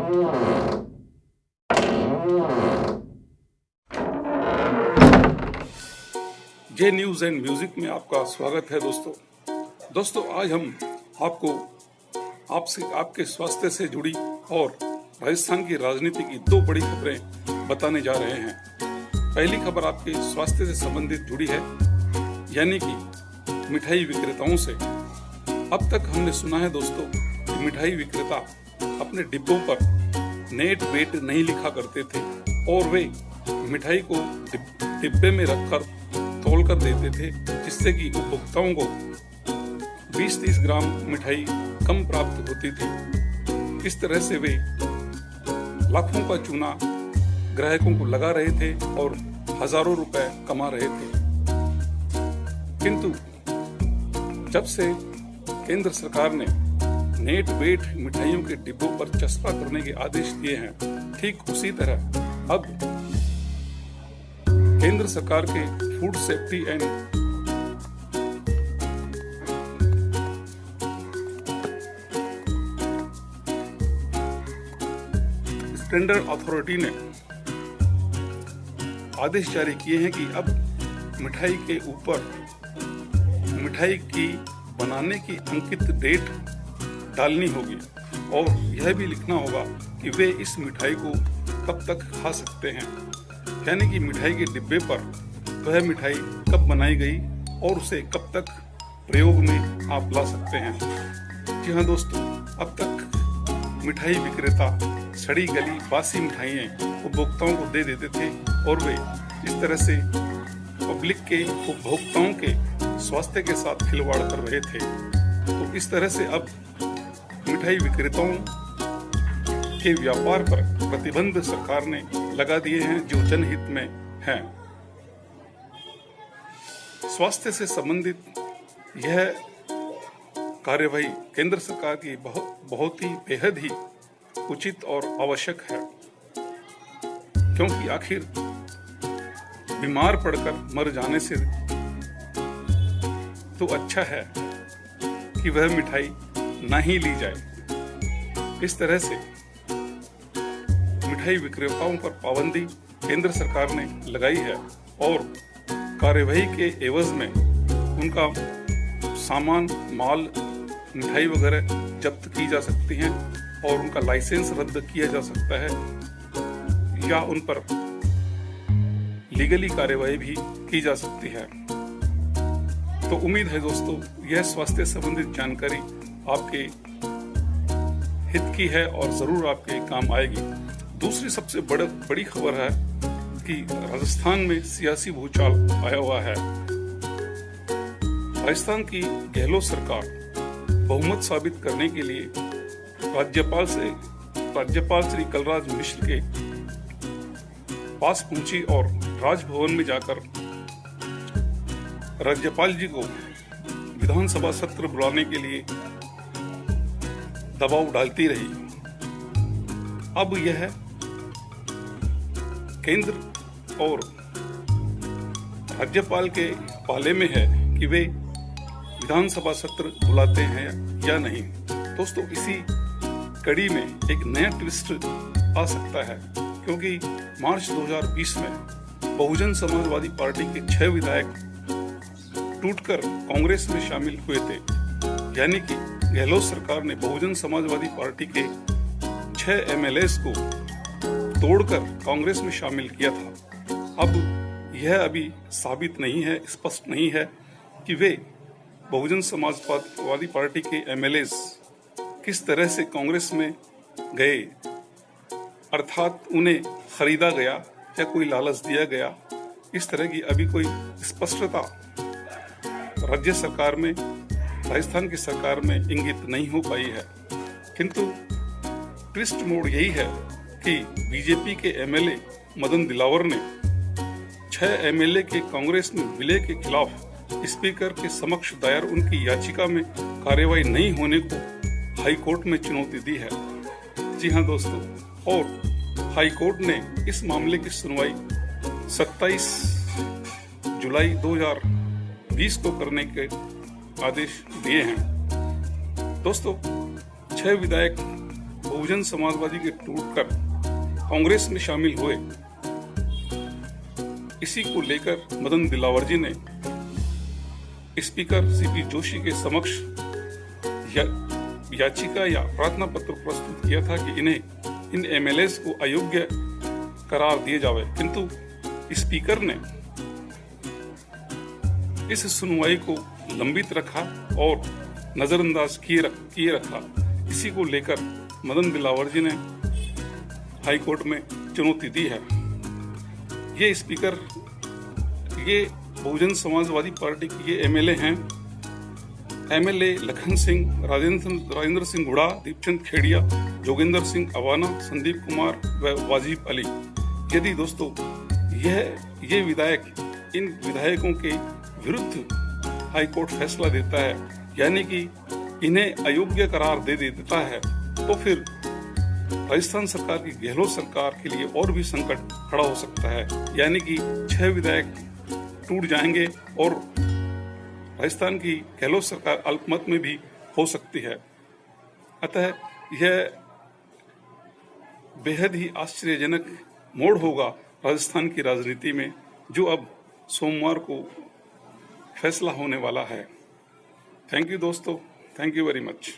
J news and music में आपका स्वागत है दोस्तों आज हम आपको आपके स्वास्थ्य से जुड़ी और राजस्थान की राजनीति की दो बड़ी खबरें बताने जा रहे हैं। पहली खबर आपके स्वास्थ्य से संबंधित जुड़ी है, यानी कि मिठाई विक्रेताओं से। अब तक हमने सुना है दोस्तों कि मिठाई विक्रेता अपने डिब्बों पर नेट वेट नहीं लिखा करते थे और वे मिठाई को डिब्बे में रखकर तौल कर देते थे, जिससे कि उपभोक्ताओं को 20-30 ग्राम मिठाई कम प्राप्त होती थी। इस तरह से वे लाखों का चूना ग्राहकों को लगा रहे थे और हजारों रुपए कमा रहे थे। किंतु जब से केंद्र सरकार ने नेट वेट मिठाइयों के डिब्बों पर चस्पा करने के आदेश दिए हैं, ठीक उसी तरह अब केंद्र सरकार के food safety and standard authority ने आदेश जारी किए हैं कि अब मिठाई के ऊपर मिठाई की बनाने की अंकित डेट डालनी होगी और यह भी लिखना होगा कि वे इस मिठाई को कब तक खा सकते हैं, यानी कि मिठाई के डिब्बे पर वह मिठाई कब बनाई गई और उसे कब तक प्रयोग में आप ला सकते हैं। जी हाँ दोस्तों, अब तक मिठाई विक्रेता सड़ी गली बासी मिठाइयाँ उपभोक्ताओं को दे देते थे और वे इस तरह से पब्लिक के उपभोक्ताओं के स्वास्थ्य के साथ खिलवाड़ कर रहे थे। तो इस तरह से अब मिठाई विक्रेताओं के व्यापार पर प्रतिबंध सरकार ने लगा दिए हैं, जो जनहित में हैं। स्वास्थ्य से संबंधित यह कार्यवाही केंद्र सरकार की बहुत ही बेहद ही उचित और आवश्यक है, क्योंकि आखिर बीमार पड़कर मर जाने से तो अच्छा है कि वह मिठाई ना ही ली जाए। इस तरह से मिठाई विक्रेताओं पर पाबंदी केंद्र सरकार ने लगाई है और कार्यवाही के एवज में उनका सामान, माल, मिठाई वगैरह जब्त की जा सकती हैं और उनका लाइसेंस रद्द किया जा सकता है या उन पर लीगली कार्यवाही भी की जा सकती है। तो उम्मीद है दोस्तों यह स्वास्थ्य संबंधित जानकारी आपके हित की है और जरूर आपके काम आएगी। दूसरी सबसे बड़ी खबर है कि राजस्थान में सियासी भूचाल आया हुआ है। राजस्थान की गहलोत सरकार बहुमत साबित करने के लिए राज्यपाल श्री कलराज मिश्र के पास पहुंची और राजभवन में जाकर राज्यपाल जी को विधानसभा सत्र बुलाने के लिए दबाव डालती रही। अब यह केंद्र और राज्यपाल के पाले में है कि वे विधानसभा सत्र बुलाते हैं या नहीं। दोस्तों, इसी कड़ी में एक नया ट्विस्ट आ सकता है, क्योंकि मार्च 2020 में बहुजन समाजवादी पार्टी के 6 विधायक टूटकर कांग्रेस में शामिल हुए थे, यानी कि गहलोत सरकार ने बहुजन समाजवादी पार्टी के 6 एमएलएस को तोड़कर कांग्रेस में शामिल किया था। अब यह अभी साबित नहीं है, स्पष्ट नहीं है कि वे बहुजन समाजवादी पार्टी के एमएलएस किस तरह से कांग्रेस में गए, अर्थात उन्हें खरीदा गया या कोई लालच दिया गया। इस तरह की अभी कोई स्पष्टता राज्य सरकार में, राजस्थान की सरकार में इंगित नहीं हो पाई है। किंतु ट्विस्ट मोड़ यही है कि बीजेपी के एमएलए मदन दिलावर ने 6 एमएलए के कांग्रेस में विलय के खिलाफ स्पीकर के समक्ष दायर उनकी याचिका में कार्यवाही नहीं होने को हाई कोर्ट में चुनौती दी है। जी हाँ दोस्तों, और हाई कोर्ट ने इस मामले की सुनवाई 27 जुलाई 2020 को करने के आदेश दिए हैं। दोस्तों, 6 विधायक बहुजन समाजवादी के टूटकर कांग्रेस में शामिल हुए, इसी को लेकर मदन दिलावर जी ने स्पीकर सीपी जोशी के समक्ष याचिका या प्रार्थना पत्र प्रस्तुत किया था कि इन एमएलएस को अयोग्य करार दिए जावे, किंतु स्पीकर ने इस सुनवाई को लंबित रखा और नजरअंदाज किए रखा। इसी को लेकर मदन दिलावर जी ने हाई कोर्ट में चुनौती दी है। ये स्पीकर, ये बहुजन समाजवादी पार्टी के ये एमएलए हैं, एमएलए लखन सिंह, राजेंद्र सिंह गुड़ा, दीपचंद खेड़िया, जोगिंदर सिंह अवाना, संदीप कुमार व वाजिब अली। यदि दोस्तों ये विधायक इन विधायकों के विरुद्ध हाईकोर्ट फैसला देता है, यानी कि इन्हें अयोग्य करार दे देता है, तो फिर राजस्थान सरकार की गहलोत सरकार के लिए और भी संकट खड़ा हो सकता है, यानी कि 6 विधायक टूट जाएंगे और राजस्थान की गहलोत सरकार अल्पमत में भी हो सकती है। अतः यह बेहद ही आश्चर्यजनक मोड़ होगा राजस्थान की राजनीति में, जो अब सोमवार को फैसला होने वाला है। थैंक यू दोस्तों, थैंक यू वेरी मच।